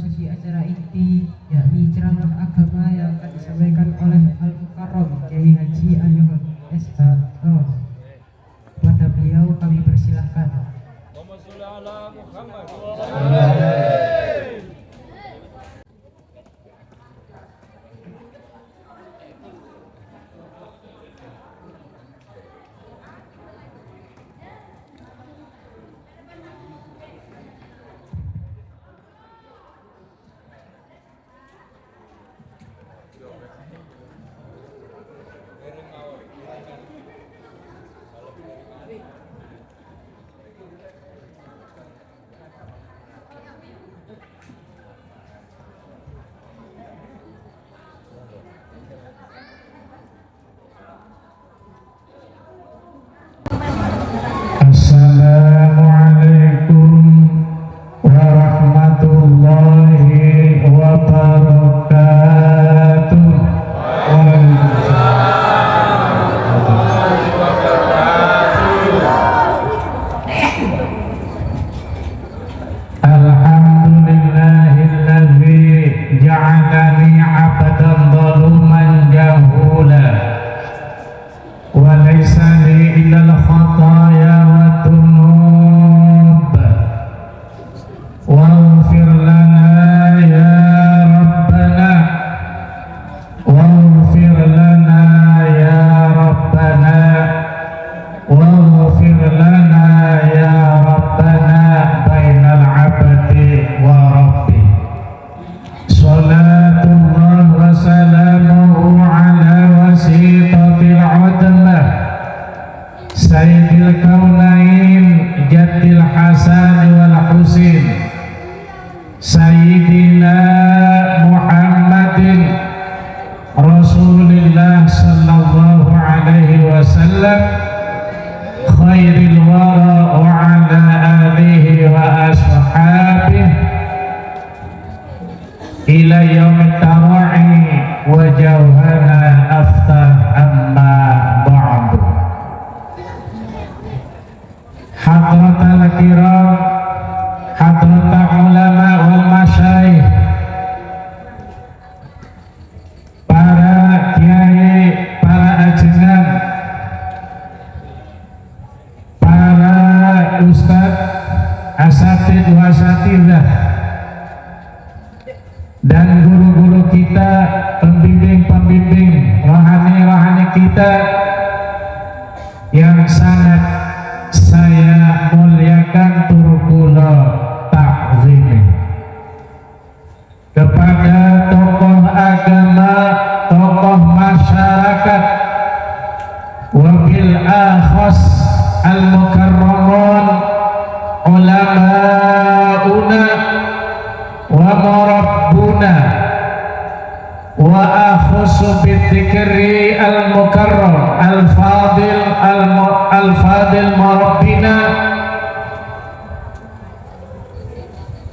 memasuki acara inti, yakni ceramah agama yang akan disampaikan oleh Al-Mukarram Kiai Haji Ayuh SH. Kepada beliau kami persilahkan. Assalamualaikum warahmatullahi wabarakatuh. Alhamdulillahilladzi ja'alani 'abdan zaluman jahula wa laysa li illal khataaya wa dhunub waghfir lana ya rabbana waghfir lana ya rabbana waghfir lana ya rabbana bainal 'abdi wa rabbi. Salatullah wa salamuhu ala wasitatil 'udmah Sayyidil Kaunain Jaddil Hasan wal Husin Sayyidina Muhammadin Rasulillah sallallahu alaihi wasallam khairil wara wa ala alihi wa ashabihi ila yaumit tara'i wa jawhana aftah amma ba'du. Hadratal kiram, hadratal ulama wal masyayikh, para kiai, para ajengan, para ustadz, asatid wa asatidzah, dan guru-guru kita, pembimbing-pembimbing rohani-rohani kita yang sangat saya muliakan turukula ta'zimi, kepada tokoh agama, tokoh masyarakat, wabil akhas al-mukarramun ulama'una wa murabbuna wa akhusu bidzikri al-mukarram al-fadil murabbina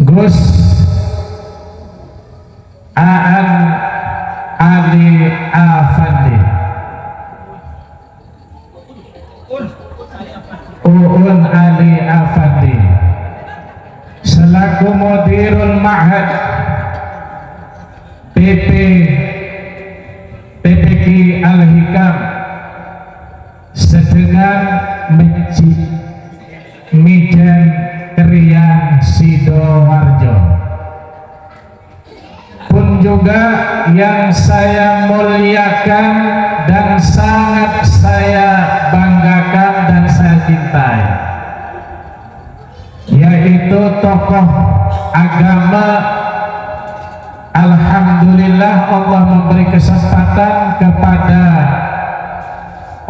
Gus Aan Ali Afandi, Uun Ali Afandi, selaku mudirul ma'had PPQ Al-Hikam sedengan Mijan Krian Sidoarjo, pun juga yang saya muliakan dan sangat saya banggakan dan saya cintai, yaitu tokoh agama. Alhamdulillah Allah memberi kesempatan kepada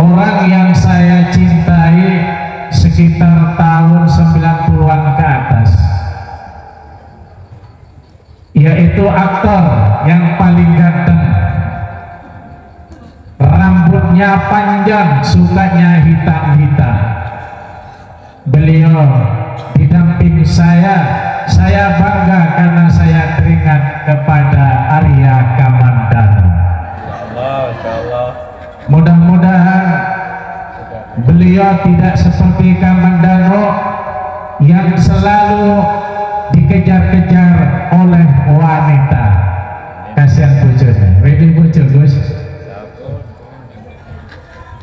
orang yang saya cintai sekitar tahun 90-an ke atas, yaitu aktor yang paling ganteng, rambutnya panjang, sukanya hitam-hitam. Beliau didamping saya bangga karena saya teringat kepada Arya Kamandano. Mudah-mudahan beliau tidak seperti Kamandano yang selalu dikejar dikejar-kejar oleh wanita. Kasihan bojone, ini bojo Gus.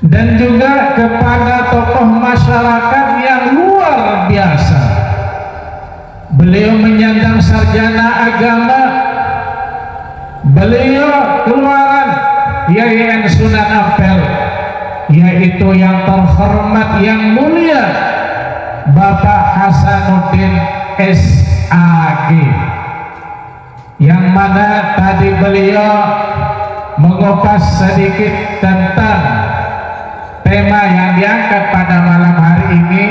Dan juga kepada tokoh masyarakat yang luar biasa. Beliau menyandang sarjana agama. Beliau keluaran Yayan Sunan Ampel, yaitu yang terhormat yang mulia Bapak Hasanuddin SAG, yang mana tadi beliau mengupas sedikit tentang tema yang diangkat pada malam hari ini,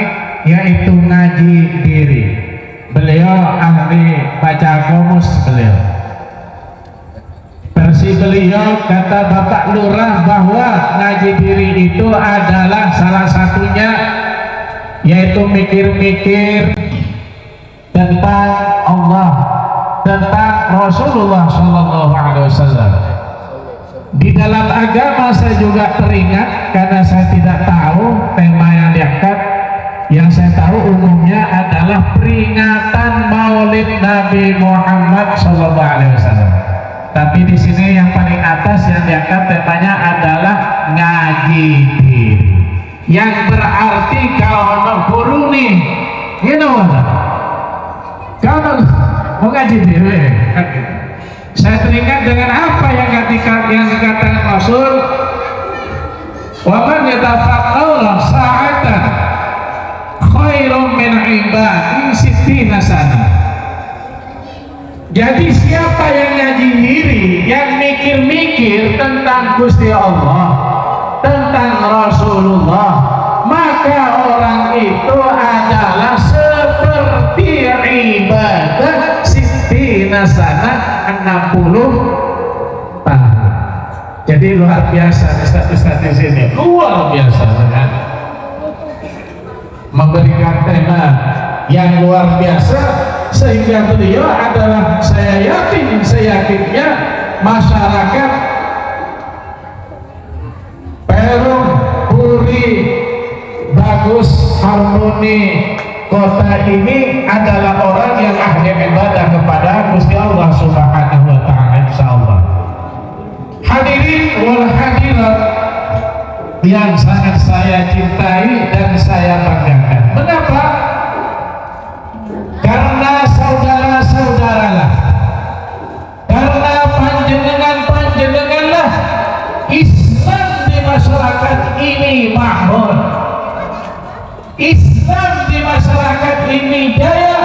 yaitu ngaji diri. Beliau ahli baca komus. Beliau versi beliau, kata Bapak Lurah, bahwa ngaji diri itu adalah salah satunya yaitu mikir-mikir tentang Allah, tentang Rasulullah SAW. Di dalam agama saya juga teringat, karena saya tidak tahu tema yang diangkat. Yang saya tahu umumnya adalah peringatan Maulid Nabi Muhammad SAW. Tapi di sini yang paling atas yang diangkat temanya adalah ngaji diri, yang berarti kalau guru nih, you know what? Kalau mau ngaji diri, saya teringat dengan apa yang dikatakan Rasul, wa man yatafaqqahu sa'atan khairum min ibadin sittina sana. Jadi siapa yang ngaji diri, yang mikir-mikir tentang Gusti Allah, tentang Rasulullah, maka orang itu adalah seperti ibadah sittina sana 60 tahun. Jadi luar biasa Ustaz di sini, luar biasa kan? Memberikan tema yang luar biasa, sehingga beliau adalah, saya yakinnya masyarakat Perum, Puri, Bagus, Harmoni, kota ini adalah orang yang ahli ibadah kepada Gusti Allah Subhanahu wa Ta'ala, insyaallah. Hadirin wal hadirat yang sangat saya cintai dan saya banggakan. Mengapa? Karena saudara-saudaralah, karena panjenenganlah Islam di masyarakat ini makmur, Islam di masyarakat ini jaya,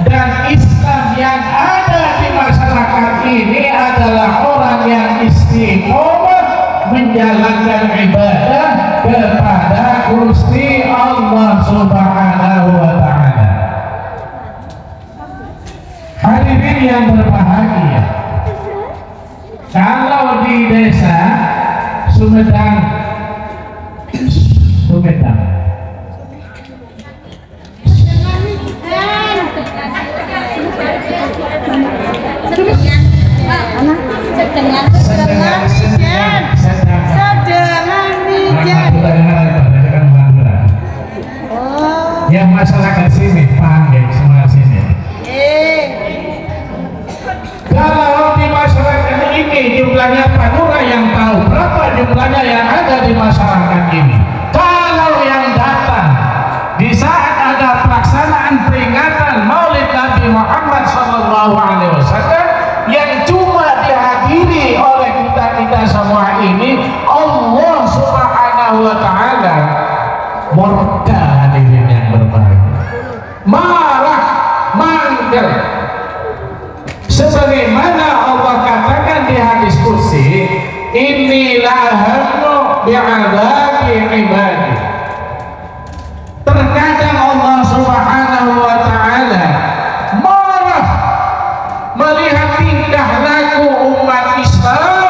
dan Islam yang ada di masyarakat ini adalah orang yang istiqomah menjalankan ibadah kepada Gusti Allah Subhanahu wa Ta'ala. Hadirin yang berbahagia, kalau di desa Sumedang yang masyarakat sini paham ya, semua sini. Kalau di masyarakat ini jumlahnya Pak Lurah yang tahu berapa jumlahnya yang ada di masyarakat ini. Kalau yang datang di saat ada pelaksanaan peringatan Maulid Nabi Muhammad SAW yang cuma dihadiri oleh kita semua ini, Allah Subhanahu wa Ta'ala murka. Hadirin yang berbahagia, marah, manggil, sebagaimana Allah katakan di hadis qudsi, inilah hamnu bi'adabi ibadi. Terkadang Allah Subhanahu wa Ta'ala marah melihat tingkah laku umat Islam,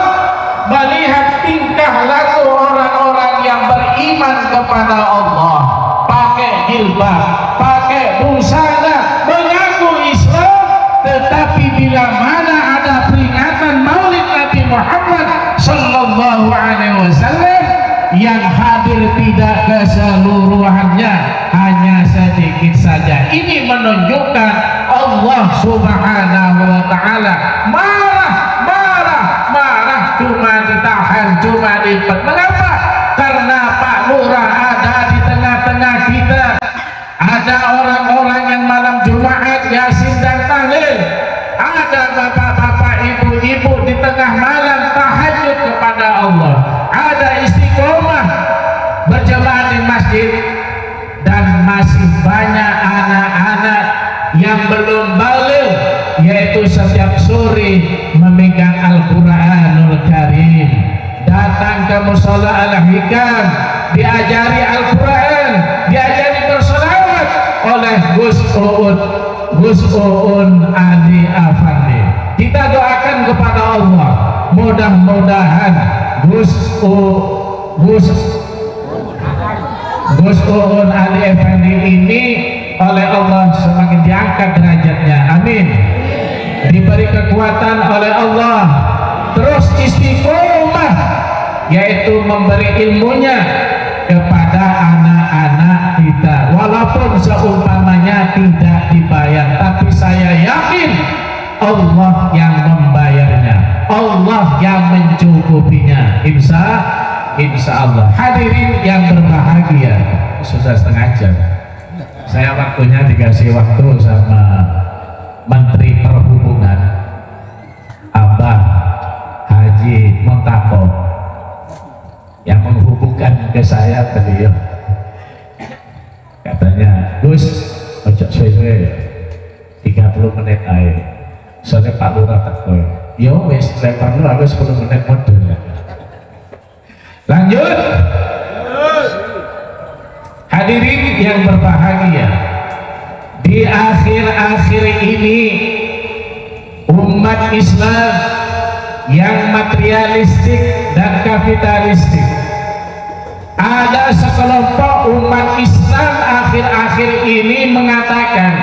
melihat tingkah laku orang-orang yang beriman kepada Allah, pakai jilbab, pakai busana, mengaku Islam, tetapi bila mana ada peringatan Maulid Nabi Muhammad Sallallahu Alaihi Wasallam, yang hadir tidak keseluruhannya, hanya sedikit saja. Ini menunjukkan Allah Allah Subhanahu wa taala marah cuma ditahan, cuma dipet. Mengapa? Karena Pak Lurah ada di tengah-tengah kita, ada orang-orang yang malam Jumat Yasin dan tahlil, ada bapak-bapak ibu-ibu di tengah malam tahajud kepada Allah, ada istiqomah berjamaah di masjid, dan masih banyak anak-anak yang belum balik, yaitu setiap sore memegang Al-Quranul Karim, datang ke musola Al-Hikam, diajari Al-Quran, diajari berselawat oleh Gus Uun Ali Afandi. Kita doakan kepada Allah, mudah-mudahan Gus Uun Ali Afandi ini oleh Allah semakin diangkat derajatnya, amin, diberi kekuatan oleh Allah, terus istiqomah, yaitu memberi ilmunya kepada anak-anak kita, walaupun seumpamanya tidak dibayar, tapi saya yakin Allah yang membayarnya, Allah yang mencukupinya, insya Allah. Hadirin yang berbahagia, sudah setengah jam saya waktunya dikasih waktu sama Menteri Perhubungan Abah Haji Montako yang menghubungkan ke saya beliau, katanya Gus ojo suwe-suwe 30 menit aja soalnya Pak Lurah takut yo wis lempar lu aku 10 menit modul. Lanjut. Hadirin yang berbahagia, di akhir-akhir ini umat Islam yang materialistik dan kapitalistik, ada sekelompok umat Islam akhir-akhir ini mengatakan,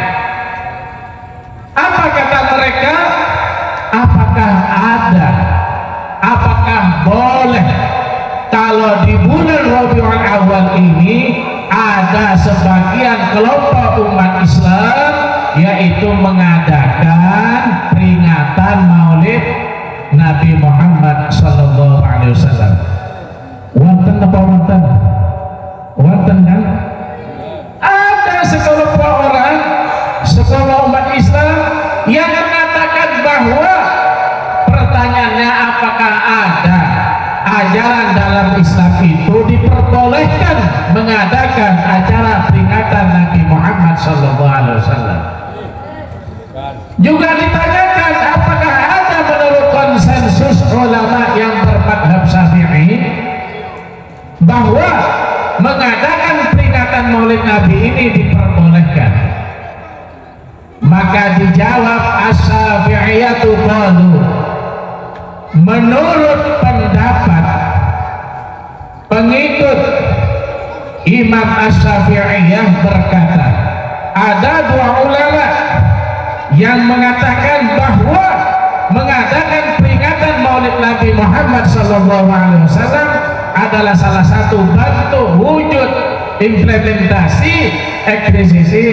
apa kata mereka, apakah ada, apakah boleh kalau di bulan Rabiul Awal ini ada sebagian kelompok umat Islam yaitu mengadakan peringatan Maulid Nabi Muhammad sallallahu alaihi wasallam. Wonten apa wonten? Wonten kan? Ada sekelompok orang, sekelompok umat Islam yang mengatakan bahwa pertanyaannya apakah ada ajaran dalam Islam itu diperbolehkan mengadakan acara peringatan Nabi Muhammad SAW. Juga ditanyakan apakah ada menurut konsensus ulama yang bermadhab Syafi'i bahwa mengadakan peringatan Maulid Nabi ini diperbolehkan. Maka dijawab as-Syafi'iyatu qalu, menurut pendapat pengikut Imam Asy-Syafi'iyah berkata, ada dua ulama yang mengatakan bahwa mengadakan peringatan Maulid Nabi Muhammad SAW adalah salah satu bentuk wujud implementasi ekspresi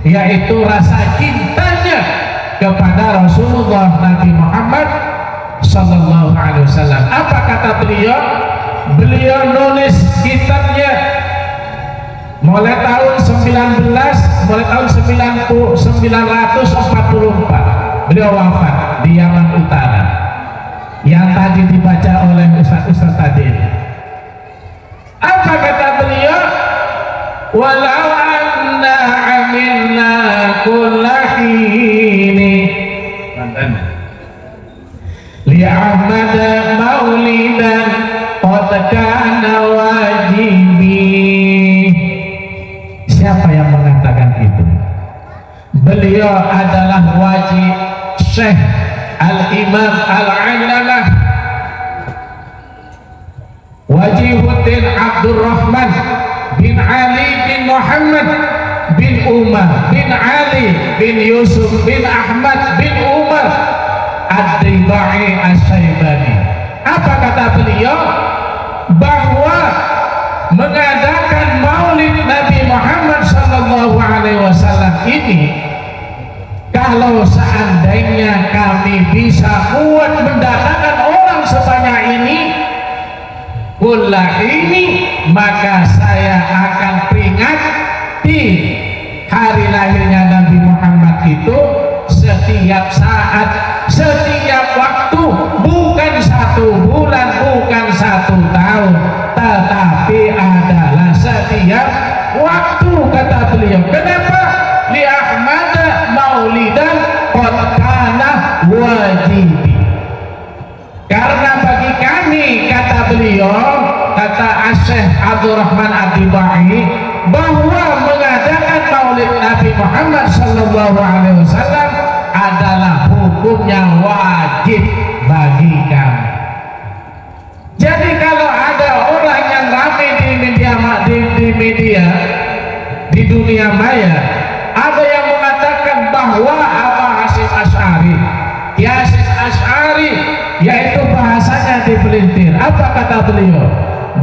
yaitu rasa cintanya kepada Rasulullah Nabi Muhammad sallallahu alaihi wasallam. Apa kata beliau? Beliau nulis kitabnya mulai tahun 1944. Beliau wafat di Yaman Utara, yang tadi dibaca oleh Ustaz tadi. Apa kata beliau? Walau anna amilna kullahini li Ahmad maulidan qad kana wajibi. Siapa yang mengatakan itu? Beliau adalah wajib Syekh Al-Imam Al-Allamah Wajihuddin Abdurrahman bin Ali bin Muhammad bin Umar bin Ali bin Yusuf bin Ahmad bin Umar Ad-Dibai Asy-Syaibani. Apa kata beliau? Bahwa mengadakan Maulid Nabi Muhammad sallallahu alaihi wasallam ini kalau seandainya kami bisa kuat mendatangkan orang sebanyak ini, maka saya akan peringati hari lahirnya Nabi Muhammad itu setiap saat, setiap waktu, bukan 1 bulan, bukan 1 tahun, tetapi adalah setiap waktu, kata beliau. Kenapa? Li Ahmad maulidan qad kana wajibi. Karena bagi kami, kata beliau, kata Syekh Abdurrahman Ad-Dibai, bahwa mengadakan maulid Nabi Muhammad SAW adalah hukumnya wajib bagi kami. Jadi kalau ada orang yang ramai di media, di dunia maya, ada yang mengatakan bahwa Aba Hasyim Asy'ari, Hasyim Asy'ari, yaitu bahasanya dipelintir. Apa kata beliau?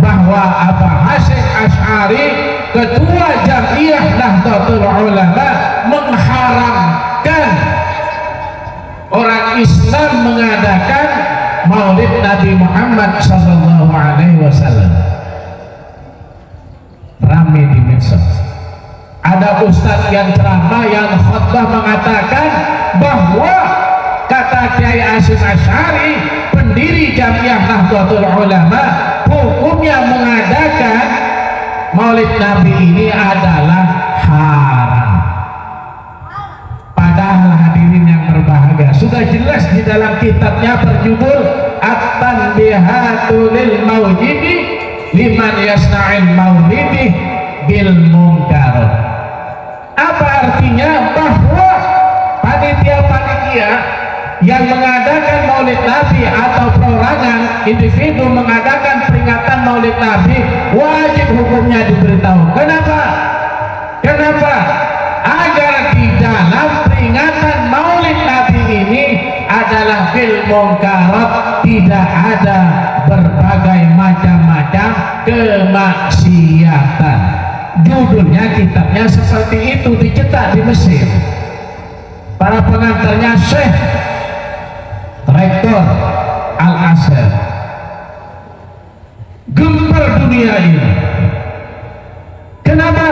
Bahwa Aba Hasyim Asy'ari, ketua Jam'iyah Nahdlatul Ulama, mengharamkan orang Islam mengadakan maulid Nabi Muhammad SAW. Ramai di medsos. Ada ustadz yang ceramah, yang khutbah mengatakan bahwa kata Kiai Hasyim Asy'ari, pendiri Jam'iyah Nahdlatul Ulama, hukumnya mengadakan maulid Nabi ini adalah haram. Padahal hadirin yang berbahagia, sudah jelas di dalam kitabnya berjudul At-Tanbihatu lil Maulidi liman yasna'il maulidi bil munkarat. Apa artinya? Bahwa panitia-panitia yang mengadakan maulid Nabi atau perorangan individu mengadakan peringatan maulid Nabi wajib hukumnya diberitahu. Kenapa? Kenapa? Agar di dalam peringatan maulid Nabi ini adalah bil munkarat, tidak ada berbagai macam-macam kemaksiatan. Judulnya, kitabnya seperti itu, dicetak di Mesir. Para pengantarnya Syekh Rektor Al-Azhar. Gempar dunia ini. Kenapa?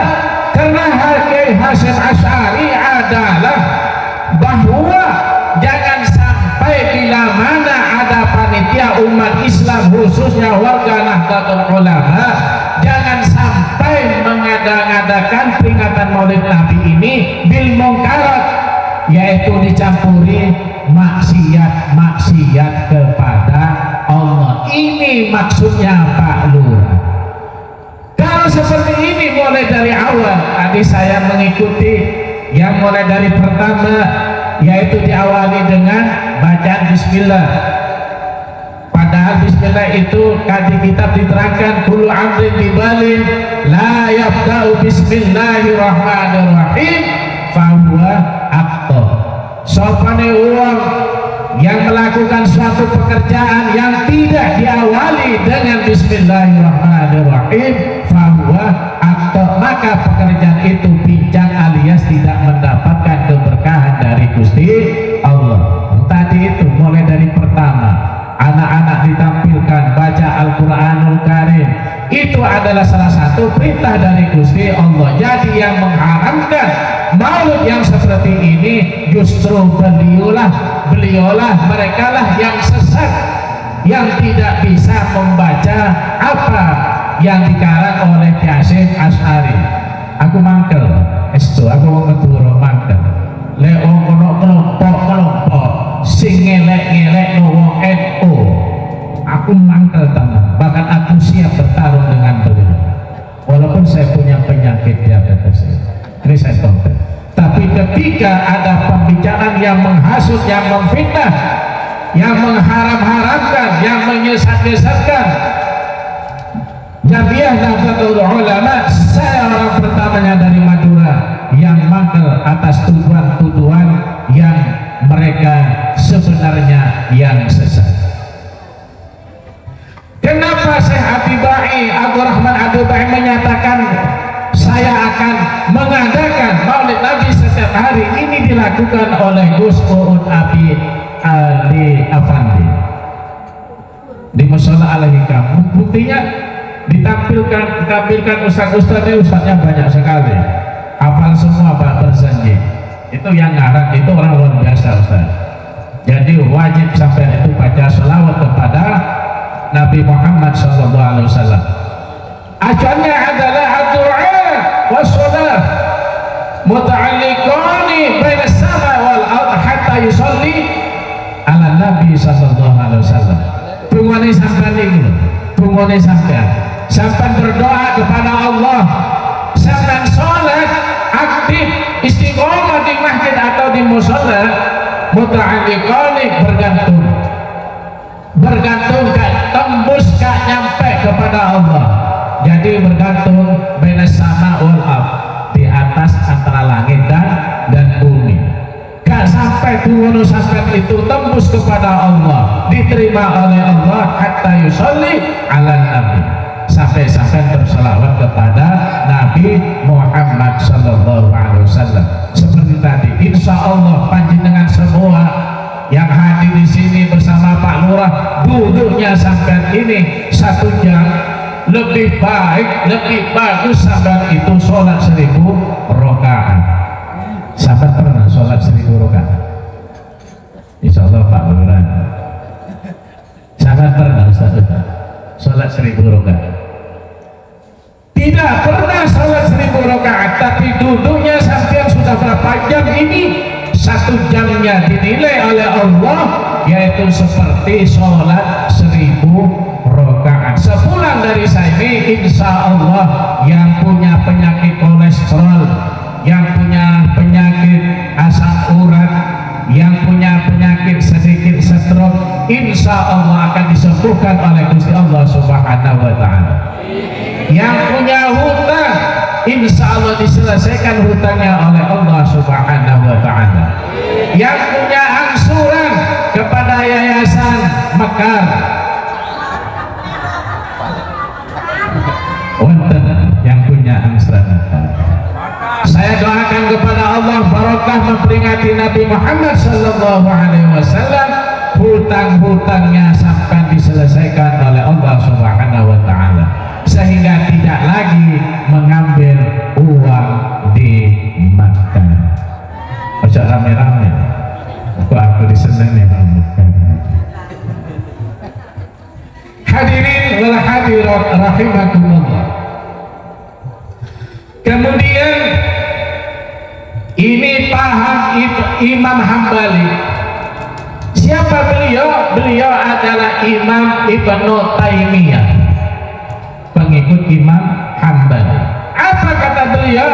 Karena Kiai Hasyim Asy'ari adalah bahwa jangan sampai bila mana ada panitia umat Islam, khususnya warga Nahdlatul Ulama, jangan sampai mengadakan peringatan maulid Nabi ini bil munkarat, yaitu dicampuri maksiat kepada Allah. Ini maksudnya Pak Lurah. Kalau seperti ini mulai dari awal, tadi saya mengikuti yang mulai dari pertama, yaitu diawali dengan bacaan bismillah. Padahal bismillah itu di kitab diterangkan kullu amrin bibalin la yabda'u bismillahirrahmanirrahim fahuwa aqta. Sopane uang yang melakukan suatu pekerjaan yang tidak diawali dengan bismillahirrahmanirrahim fahuwa aqta, maka pekerjaan itu pincang alias tidak mendapatkan keberkahan dari Gusti Allah. Tadi itu mulai dari pertama, anak-anak ditampilkan baca Al-Quranul Karim, itu adalah salah satu perintah dari Gusti Allah. Jadi yang mengharamkan maulid yang seperti ini justru beliaulah merekalah yang sesat, yang tidak bisa membaca apa yang dikarang oleh Hasyim Asy'ari. Aku mangkel estu, aku mau ngeturo mangkel leong kelompok sing ngelek-ngelek wong NU. Aku mangkel tenan, bahkan aku siap bertarung dengan beliau walaupun saya punya penyakit diabetes. Ini saya tonton. Tapi ketika ada pembicaraan yang menghasut, yang memfitnah, yang mengharam-haramkan, yang menyesat-nyesatkan Jam'iyah Nahdlatul Ulama, saya orang pertamanya dari Madura yang mangkel atas tuduhan-tuduhan yang mereka sebenarnya yang sesat. Kenapa Syekh Abdurrahman Ad-Dibai menyatakan saya akan mengadakan maulid Nabi setiap hari? Ini dilakukan oleh oleh Gus Uud Abi Ali Afandi di Mushola Al-Hikam. Buktinya ditampilkan ustaznya banyak sekali, hafal semua Pak berjanji. Itu yang ngarang itu orang luar biasa Ustaz. Jadi wajib sampai itu baca selawat kepada Nabi Muhammad SAW. Acuannya adalah doa wassalat muta'alliqani baina sama wal ard hatta yusalli ala Nabi SAW. Tungguane sampean niku, tungguane sampean berdoa kepada Allah, sampean sholat aktif istiqomah di masjid atau di mushola, muta'alliqani bergantung tembus gak nyampe kepada Allah. Jadi bergantung baina sama wal ard, di atas antara langit dan bumi. Gak sampai turun sampai itu tembus kepada Allah, diterima oleh Allah hatta yusolli ala Nabi, sampai berselawat kepada Nabi Muhammad sallallahu alaihi wasallam. Seperti tadi, insya Allah panjenengan semua yang hadir di sini bersama Pak Lurah, duduknya sampai ini 1 jam, lebih baik, lebih bagus sampai itu sholat 1000 rakaat. Sampai pernah sholat 1000 rakaat? Insya Allah Pak Lurah. Sampai pernah Ustaz sholat 1000 rakaat? Tidak pernah sholat 1000 rakaat, tapi duduknya sampai sudah berapa jam ini? 1 jamnya dinilai oleh Allah yaitu seperti sholat 1000 rakaat. Sepulang dari sini insya Allah yang punya penyakit kolesterol, yang punya penyakit asam urat, yang punya penyakit sedikit stroke, insya Allah akan disembuhkan oleh Gusti Allah Subhanahu wa Ta'ala. Yang punya hutang, insya Allah diselesaikan hutangnya oleh Allah Subhanahu wa Ta'ala. Yang punya angsuran kepada Yayasan Mekar, yang punya angsuran, saya doakan kepada Allah barokah memperingati Nabi Muhammad sallallahu alaihi wasallam, hutang-hutangnya sampai diselesaikan oleh Allah Subhanahu wa Ta'ala, sehingga tidak lagi mengambil uang di Makkah. Ojo rame-rame, aku disenangi Makkah. Hadirin wal hadirat rahimakumullah. Kemudian ini paham Imam Hambali. Siapa beliau? Beliau adalah Imam Ibnu Taimiyah, pengikut Imam Hambali. Apa kata beliau?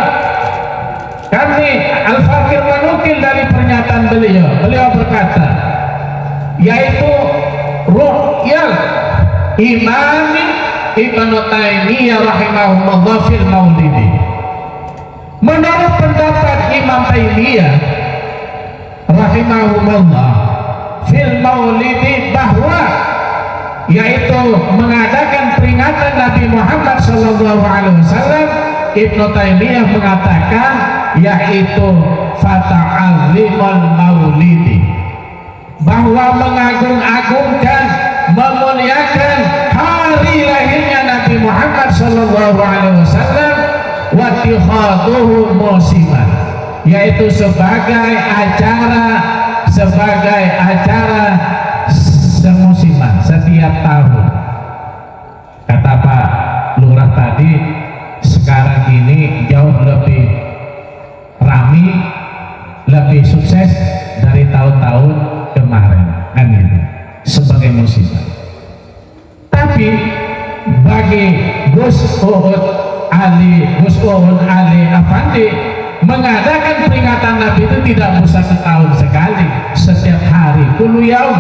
Kami Al-Fakir menukil dari pernyataan beliau. Beliau berkata, yaitu ru'yal Imam Ibnu Taimiyah rahimahullah fil maulidi. Menurut pendapat Imam Taimiyah rahimahullah fil maulidi, bahwa yaitu mengadakan peringatan Nabi Muhammad sallallahu alaihi wasallam, Ibnu Taimiyah mengatakan yaitu fata'azimul maulidi, bahwa mengagung-agungkan, memuliakan hari lahirnya Nabi Muhammad sallallahu alaihi wasallam, wa tikhaduhu musiman, yaitu sebagai acara semusiman, setiap tahun. Kata Pak Lurah tadi, sekarang ini jauh lebih ramai, lebih sukses dari tahun-tahun kemarin, kan itu sebagai musiman. Tapi bagi Gus Uud Ali Afandi, mengadakan peringatan Nabi itu tidak bisa setahun sekali, setiap hari, kullu yaum,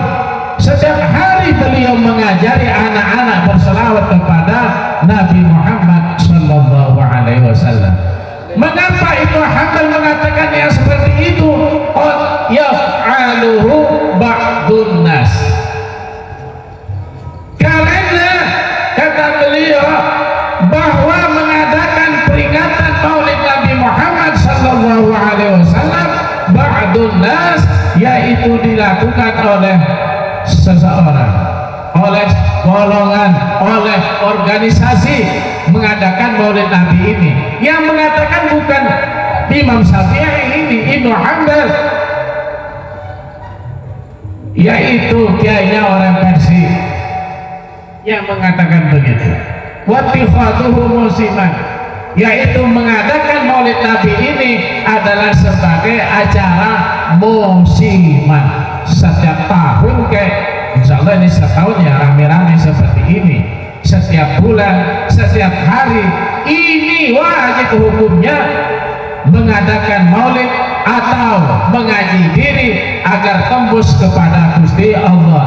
setiap hari beliau mengajari anak-anak berselawat kepada Nabi Muhammad sallallahu alaihi wasallam. Mengapa Ibnu Hanbal mengatakan yang seperti itu? Yaf'aluhu ba'dun nas, karena kata beliau bahwa mengadakan peringatan Maulid Nabi Muhammad sallallahu alaihi wasallam ba'dun nas yaitu dilakukan oleh seseorang, oleh golongan, oleh organisasi mengadakan Maulid Nabi ini. Yang mengatakan bukan Imam Syafi'i ini, Ibnu Hanbal, yaitu kiainya orang Persia yang mengatakan begitu. Wattikhatuhu musiman, yaitu mengadakan Maulid Nabi ini adalah sebagai acara musiman. Setiap tahun kayak insya Allah ini setahun ya rame-rame seperti ini, setiap bulan, setiap hari ini wajib hukumnya mengadakan maulid atau mengaji diri agar tembus kepada Gusti Allah,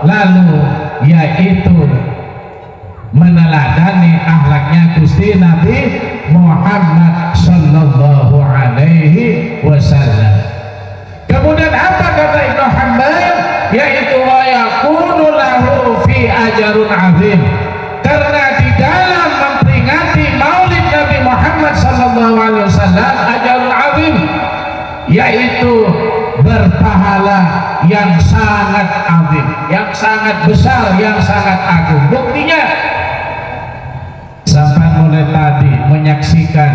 lalu yaitu meneladani akhlaknya Gusti Nabi Muhammad sallallahu alaihi wasallam. Kemudian apa kata Ibnu Hanbal? Yaitu wa yakunu lahu fi ajrun azim, karena di dalam memperingati maulid Nabi Muhammad sallallahu alaihi wasallam ajrun azim, yaitu berpahala yang sangat azim, yang sangat besar, yang sangat agung. Buktinya sampai mulai tadi menyaksikan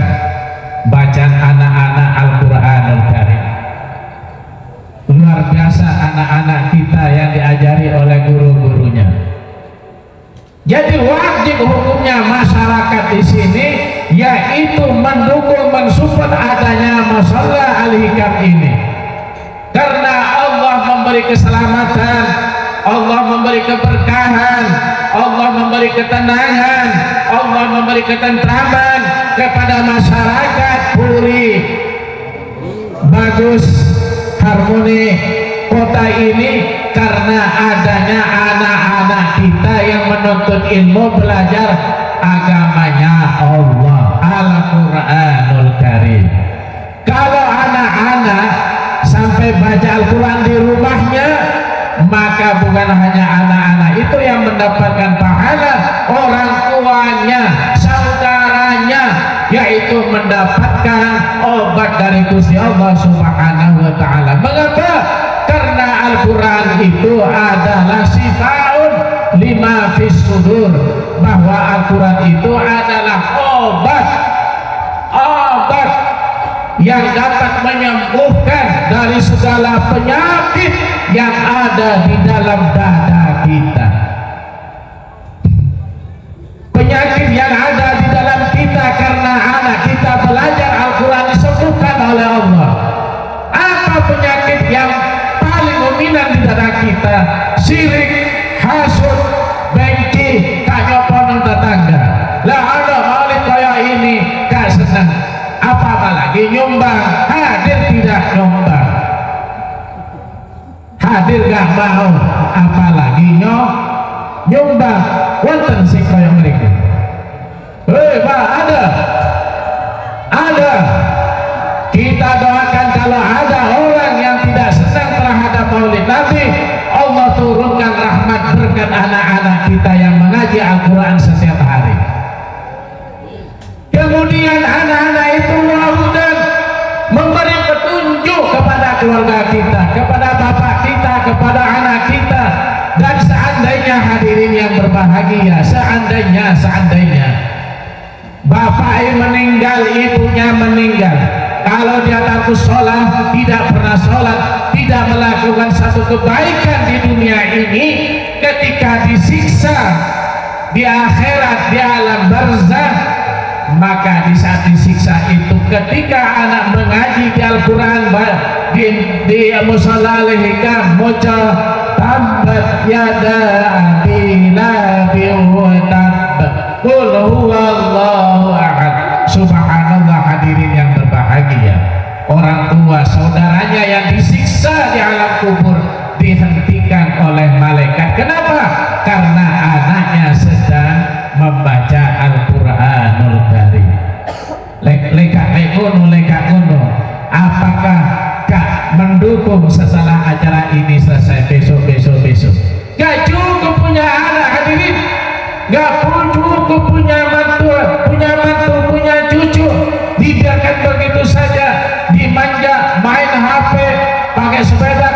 bacaan anak-anak Al-Qur'anul Karim. Luar biasa anak-anak kita yang diajari oleh guru-gurunya. Jadi wajib hukumnya masyarakat di sini yaitu mendukung, mensupport adanya masalah al-hikam ini. Karena Allah memberi keselamatan, Allah memberi keberkahan, Allah memberi ketenangan, Allah memberi ketentraman kepada masyarakat Puri. Bagus, harmoni kota ini karena adanya anak-anak kita yang menuntut ilmu, belajar agamanya Allah, Al-Quranul Karim. Kalau anak-anak sampai baca Al-Quran di rumahnya, maka bukan hanya anak-anak itu yang mendapatkan pahala, orang tuanya, saudaranya, yaitu mendapatkan obat dari Gusti Allah Subhanahu wa ta'ala. Mengapa? Karena Al-Quran itu adalah sifaun lima fis sudur, bahwa Al-Quran itu adalah obat yang dapat menyembuhkan dari segala penyakit yang ada di dalam dada kita. Penyakit yang ada di dalam kita karena anak kita belajar Al-Quran disembuhkan oleh Allah. Apa penyakit yang paling dominan di dada kita? Syirik, hasud, bengki, tak nyoponong tetangga. Lah ada maulid kayak ini gak senang, apalagi nyumbang, hadir tidak nyumbang, hadir gak mau, apalagi nyumbang. Wonten sing kaya mereka. Pak, ada. Kita doakan kalau ada orang yang tidak senang terhadap maulid Nabi, Allah turunkan rahmat berkat anak-anak kita yang mengaji Al-Quran setiap hari. Kemudian anak-anak itu dan memberi petunjuk kepada keluarga kita, kepada bapak kita, kepada anak kita. Dan seandainya hadirin yang berbahagia, seandainya bapak meninggal, ibunya meninggal, kalau dia takut sholat, tidak pernah sholat, tidak melakukan satu kebaikan di dunia ini, ketika disiksa di akhirat, di alam barzakh, maka di saat disiksa itu, ketika anak mengaji di Al-Quran di musalla al-hikam, moca tambat yada abi labi wa tab qul huwallahu ahad. Subhanallah, hadirin yang berbahagia, orang tua saudaranya yang disiksa di alam kubur dihentikan oleh malaikat. Kenapa? Karena anaknya sedang membaca Al-Quranul Karim. Leka kuno, apakah gak mendukung setelah acara ini selesai besok? Gak cukup punya anak, hadirin, gak cukup punya mantu, punya cucu, dibiarkan begitu saja, dimanja, main HP, pakai sepeda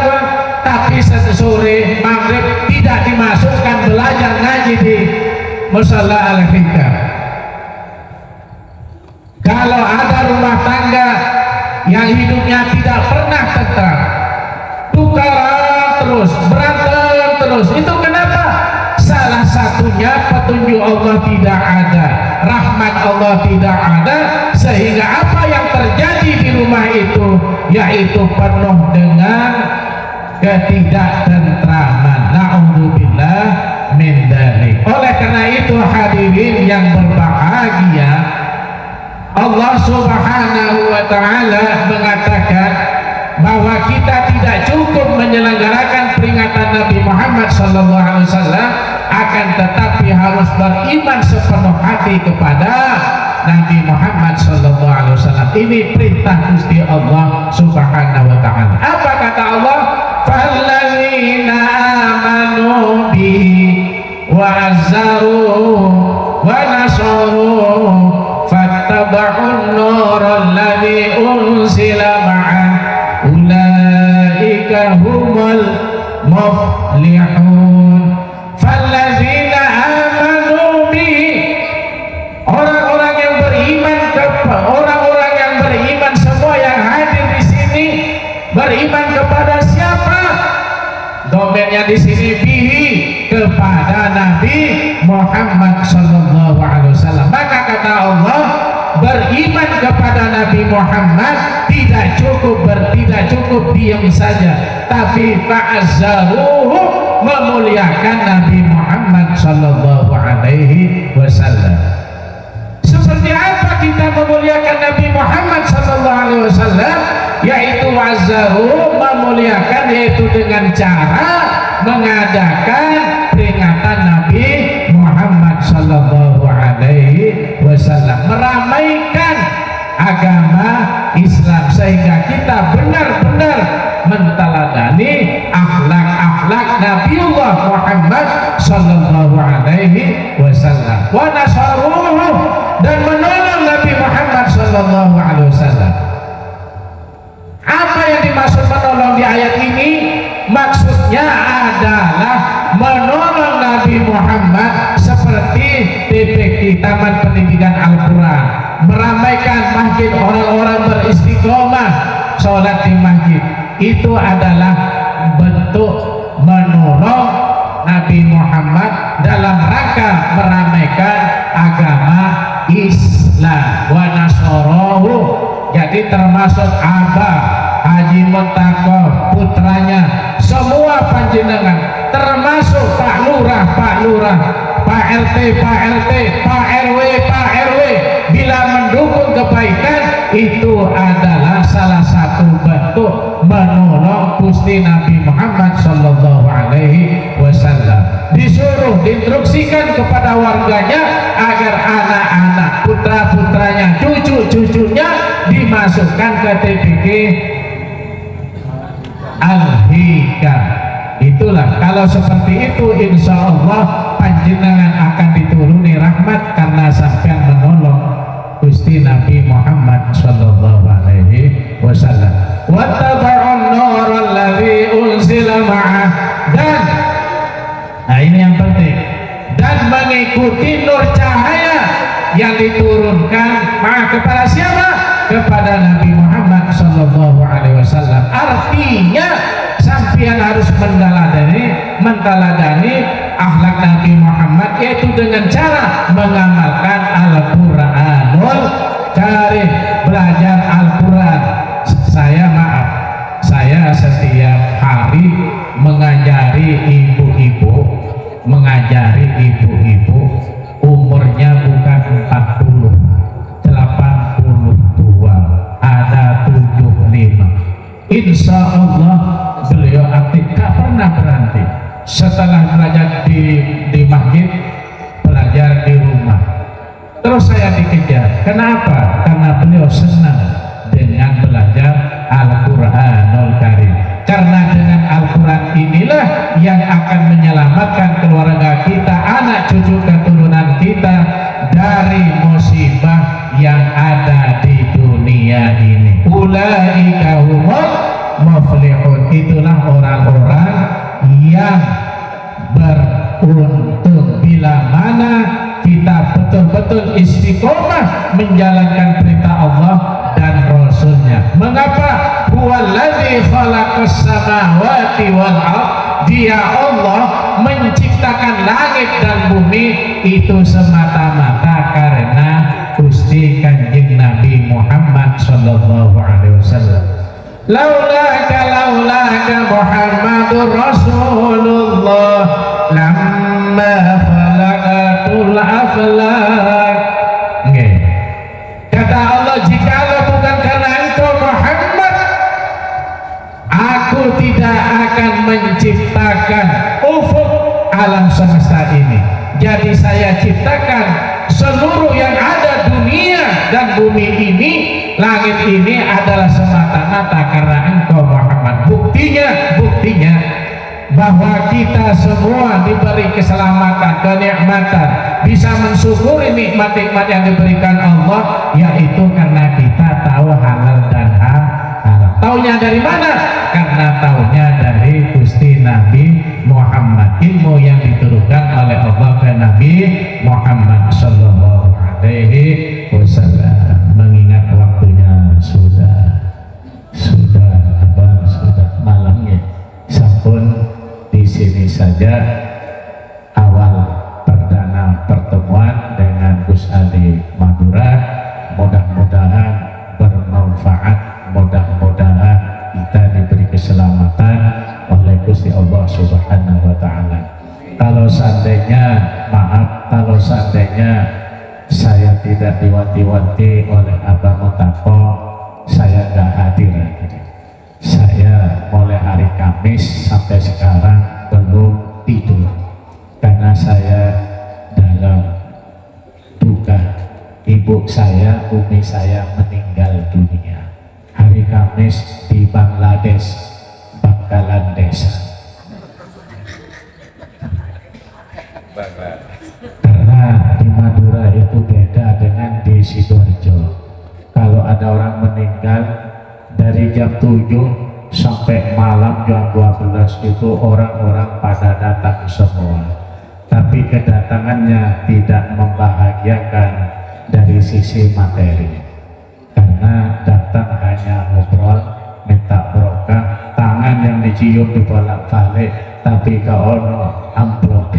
sore, maghrib tidak dimasukkan belajar ngaji di musala Al-Hikam. Kalau ada rumah tangga yang hidupnya tidak pernah tentram, tukaran terus, berantem terus, itu kenapa? Salah satunya petunjuk Allah tidak ada, rahmat Allah tidak ada, sehingga apa yang terjadi di rumah itu yaitu penuh dengan ketidaktentraman. Na'udzubillah min dzalik. Oleh karena itu hadirin yang berbahagia, Allah Subhanahu wa taala mengatakan bahwa kita tidak cukup menyelenggarakan peringatan Nabi Muhammad sallallahu alaihi wasallam, akan tetapi harus beriman sepenuh hati kepada Nabi Muhammad sallallahu alaihi wasallam. Ini perintah Gusti Allah Subhanahu wa taala. Apa kata Allah? Falladzina amanu bihi wa azzaru wa nasaru fattaba'un nural ladzi unzila ma'ah ulaika humul muflihun. Falladzina amanu bihi, orang-orang yang beriman, orang-orang yang beriman semua yang hadir di sini beriman kepada siapa? Domennya di sini bihi, kepada Nabi Muhammad sallallahu alaihi wasallam. Maka kata Allah, beriman kepada Nabi Muhammad tidak cukup diam saja, tapi fa'azzaruhu, memuliakan Nabi Muhammad sallallahu alaihi wasallam. Seperti apa kita memuliakan Nabi Muhammad sallallahu alaihi wasallam? Yaitu wazzaruhu, memuliakan yaitu dengan cara mengadakan peringatan Nabi Muhammad sallallahu alaihi wasallam, meramaikan agama Islam, sehingga kita benar-benar menteladani akhlak-akhlak Nabiullah Muhammad sallallahu alaihi wasallam. Wa nasaruhu, dan menolong Nabi Muhammad sallallahu alaihi wasallam. Apa yang dimaksud menolong di ayat ini? Maksudnya adalah menolong Nabi Muhammad seperti TPQ, Taman Pendidikan Al-Quran, meramaikan masjid, orang-orang beristiqomah sholat di masjid. Itu adalah bentuk menolong Nabi Muhammad dalam rangka meramaikan agama Islam. Wa nasorohu, jadi termasuk Abah Haji Muntaqo, putranya, semua panjenengan, termasuk Pak Lurah, Pak RT, Pak RW, bila mendukung kebaikan, itu adalah salah satu bentuk menolong Gusti Nabi Muhammad sallallahu alaihi wasallam. Disuruh diinstruksikan kepada warganya agar anak-anak, putra-putranya, cucu-cucunya dimasukkan ke TPQ Al-Hikam. Itulah, kalau seperti itu insya Allah panjenengan akan dituruni rahmat karena sampai menolong Gusti Nabi Muhammad sallallahu alaihi wasallam. Wattaba'un nural ladzi unzila ma'ah, dan nah ini yang penting, dan mengikuti nur cahaya yang diturunkan kepada siapa? Kepada Nabi Muhammad sallallahu alaihi wasallam. Artinya sampean harus menteladani akhlak Nabi Muhammad, yaitu dengan cara mengamalkan Al-Qur'anul Karim, belajar Al-Qur'an. Saya setiap hari mengajari ibu-ibu, umurnya bukan 40, 82, ada 75. Insya Allah beliau aktif, tak pernah berhenti. Setelah belajar di masjid, belajar di rumah. Terus saya dikejar. Kenapa? Karena beliau senang dengan belajar Al-Qur'anul Karim. Karena dengan Al-Quran inilah yang akan menyelamatkan keluarga kita, anak cucu keturunan kita dari musibah yang ada di dunia ini. Ulaika humul muflihun, itulah orang-orang akan beruntung bila mana kita betul-betul istiqomah menjalankan perintah Allah dan Rasulnya. Mengapa? Huwallazi khalaqas samawati wal ardh, Dia Allah menciptakan langit dan bumi itu semata-mata karena Gusti Kanjeng Nabi Muhammad sallallahu alaihi wasallam. Laulaka Muhammadur Rasulullah lamma khalaqatul aflak. Kata Allah, jikalau bukan karena engkau Muhammad, aku tidak akan menciptakan ufuk alam semesta ini. Jadi saya ciptakan seluruh yang ada, dunia dan bumi ini, langit ini adalah semata-mata karena engkau Muhammad. Buktinya bahwa kita semua diberi keselamatan, kenikmatan, bisa mensyukuri nikmat-nikmat yang diberikan Allah, yaitu karena kita tahu halal dan haram. Taunya dari mana? Karena taunya dari Gusti Nabi Muhammad, ilmu yang diturunkan oleh Allah ke Nabi Muhammad sallallahu alaihi wasallam. Mengingat waktunya sudah malam ya. Sampun di sini saja awal perdana pertemuan dengan Gus Ali Madura. Mudah-mudahan bermanfaat, mudah-mudahan kita diberi keselamatan oleh Gusti Allah Subhanahu wa taala. Kalau seandainya saya tidak diwanti-wanti oleh Abang Mutako, saya nggak hadir. Saya mulai hari Kamis sampai sekarang belum tidur karena saya dalam duka. Ibu saya, umi saya meninggal dunia hari Kamis di Bangladesh, Bangkalan Desa. Karena di Madura itu beda dengan di Sidoarjo. Kalau ada orang meninggal dari jam 7 sampai malam jam 12 itu orang-orang pada datang semua. Tapi kedatangannya tidak membahagiakan dari sisi materi, karena datang hanya ngobrol, minta berkah, tangan yang dicium dibolak-balik, tapi kau ono amplop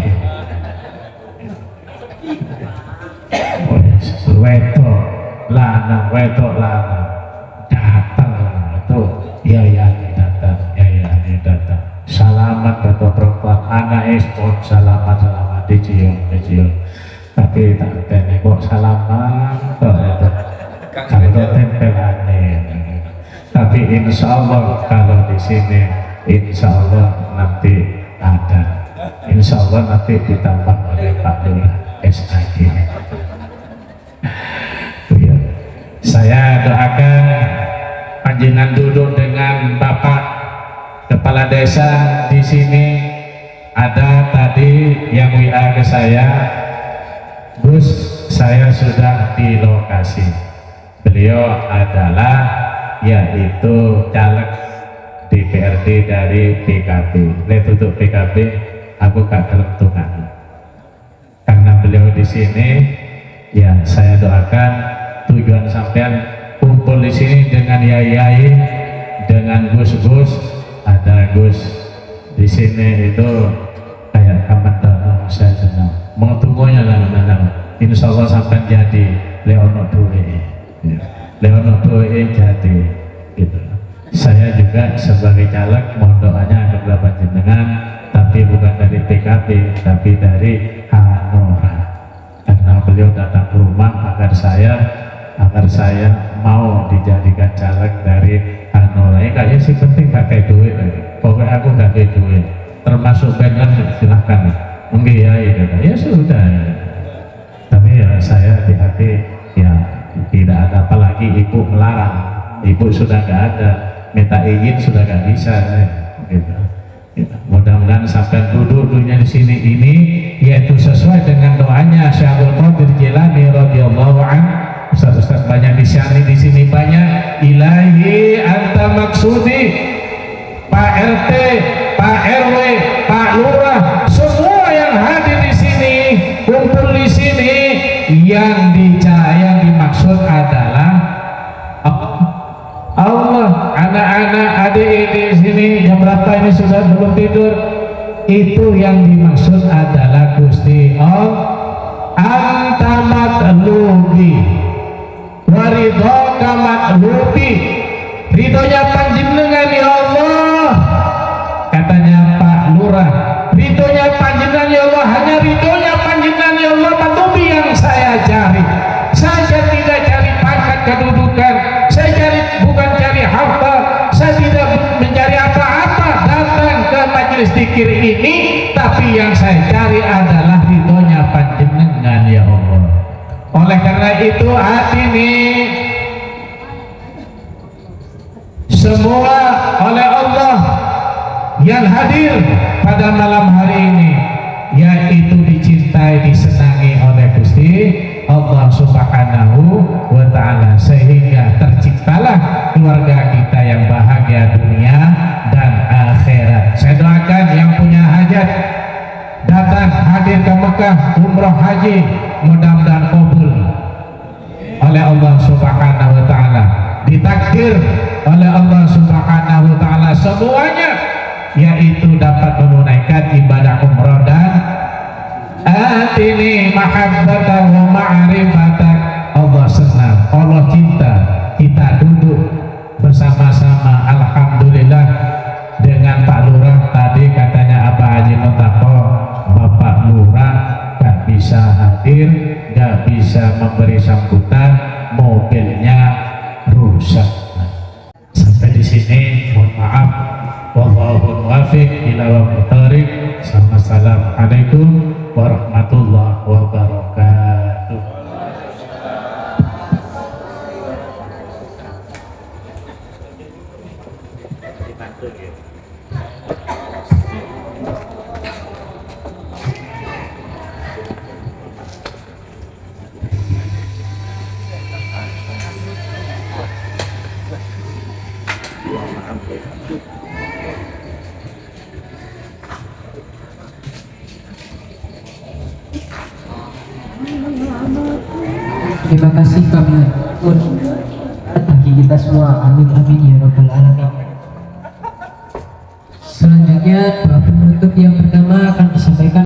wetok lanang datang itu ya datang salamat atau perempuan anak pun salamat dicium tapi tak kok salaman itu kalau tempelane. Tapi insya Allah kalau di sini insya Allah nanti ada, insya Allah nanti ditambah oleh Pak Lurah SAG. Saya doakan panjenengan duduk dengan Bapak Kepala Desa di sini. Ada tadi yang WA ke saya, Gus, saya sudah di lokasi. Beliau adalah yaitu caleg DPRD dari PKB. Lihat untuk PKB, aku gak kelentungan. Karena beliau di sini, ya saya doakan tujuan sampean kumpul di sini dengan yai-yai, dengan gus-gus. Ada gus di sini itu kayak kaman saya senang. Mau tunggunya lah, insya Allah sampai jadi Leono Due jadi gitu. Saya juga sebagai caleg mohon doanya kepada panjenengan, tapi bukan dari PKB tapi dari Hanora, karena beliau datang ke rumah agar saya mau dijadikan caleg dari Hanora. Kayaknya sih penting gak kayak duit, pokoknya aku gak kayak duit, termasuk banner silahkan mungkin ya sudah ya. Tapi ya saya di hati ya tidak ada, apalagi ibu melarang, ibu sudah gak ada, minta izin sudah gak bisa gitu. Mudah-mudahan sampai duduknya di sini ini yaitu sesuai dengan doanya Syekh Abdul Qadir Jilani radhiyallahu anhu. Ustaz-ustaz banyak di sini banyak. Ilahi anta maksudi, Pak RT, Pak RW, Pak Lurah berapa ini sudah belum tidur? Itu yang dimaksud adalah Gusti Allah anta matlubi waridhoka matlubi, ridhonya panjenengan ya Allah, katanya Pak Lurah, ridhonya panjenengan ya Allah, hanya ridhonya panjenengan ya Allah matlubi yang saya cari. Saya tidak cari pangkat kedudukan, saya cari bukan cari harta, saya tidak mencari apa-apa datang ke majelis zikir ini, tapi yang saya cari adalah ridhonya panjenengan ya Allah. Oleh karena itu hati ini semua oleh Allah yang hadir pada malam hari ini, yaitu dicintai, disenangi oleh Gusti Allah Subhanahu wa ta'ala, sehingga terciptalah keluarga kita yang bahagia dunia dan akhirat. Saya doakan yang punya hajat datang hadir ke Mekah umroh haji, mudah-mudahan kabul oleh Allah Subhanahu wa ta'ala, ditakdir oleh Allah Subhanahu wa ta'ala semuanya, yaitu dapat menunaikan ibadah umroh dan atini mahabbatan wa ma'rifatan. Allah senang, Allah cinta kita duduk bersama-sama, alhamdulillah, dengan Pak Lurah. Tadi katanya Abah Haji Muntaqo, Bapak Lurah gak bisa hadir, gak bisa memberi sambutan, mobilnya rusak. Sampai di sini, mohon maaf. Wallahu muwaffiq ila aqwamit thoriq. Assalamualaikum warahmatullahi wabarakatuh. Terima kasih kami pun bagi kita semua, amin amin ya rabbal alamin. Selanjutnya doa penutup yang pertama akan disampaikan